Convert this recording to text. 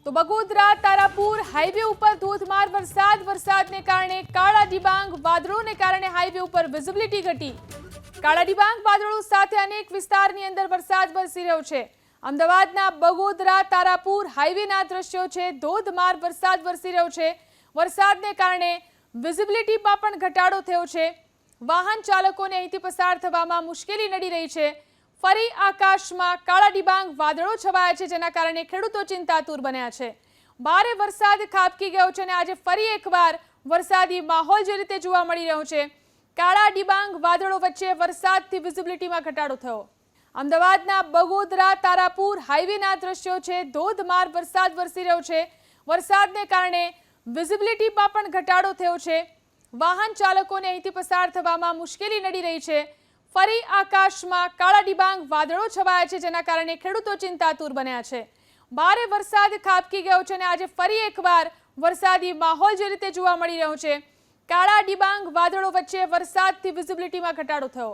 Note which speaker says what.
Speaker 1: તો બગોદરા તારાપુર હાઈવે ઉપર ધોધમાર વરસાદને કારણે કાળા ડિબાંગ વાદળોને કારણે હાઈવે ઉપર વિઝિબિલિટી ઘટી। કાળા ડિબાંગ વાદળો સાથે અનેક વિસ્તારની અંદર વરસાદ વરસી રહ્યો છે। અમદાવાદના બગોદરા તારાપુર હાઈવેના દ્રશ્યો છે। ધોધમાર વરસાદ વરસી રહ્યો છે। વરસાદને કારણે વિઝિબિલિટીમાં પણ ઘટાડો થયો છે। વાહન ચાલકોને અહીંથી પસાર થવામાં મુશ્કેલી નડી રહી છે। ફરી આકાશમાં કાળા ડિબાંગ વાદળો છવાયા છે, જેના કારણે ખેડૂતો ચિંતાતુર બન્યા છે। ભારે વરસાદ ખાબકી ગયો છે અને આજે ફરી એકવાર વરસાદી માહોલ જે રીતે જોવા મળી રહ્યો છે। કાળા ડિબાંગ વાદળો વચ્ચે વરસાદથી વિઝિબિલિટીમાં ઘટાડો થયો। અમદાવાદના બગોદરા તારાપુર હાઈવેના દ્રશ્યો છે। ધોધમાર વરસાદ વરસી રહ્યો છે। વરસાદને કારણે વિઝિબિલિટીમાં પણ ઘટાડો થયો છે। વાહન ચાલકોને અહીંથી પસાર થવામાં મુશ્કેલી નડી રહી છે। ફરી આકાશમાં કાળા ડિબાંગ વાદળો છવાયા છે, જેના કારણે ખેડૂતો ચિંતાતુર બન્યા છે। ભારે વરસાદ ખાબકી ગયો છે અને આજે ફરી એકવાર વરસાદી માહોલ જે રીતે જોવા મળી રહ્યો છે। કાળા ડિબાંગ વાદળો વચ્ચે વરસાદથી વિઝિબિલિટીમાં ઘટાડો થયો।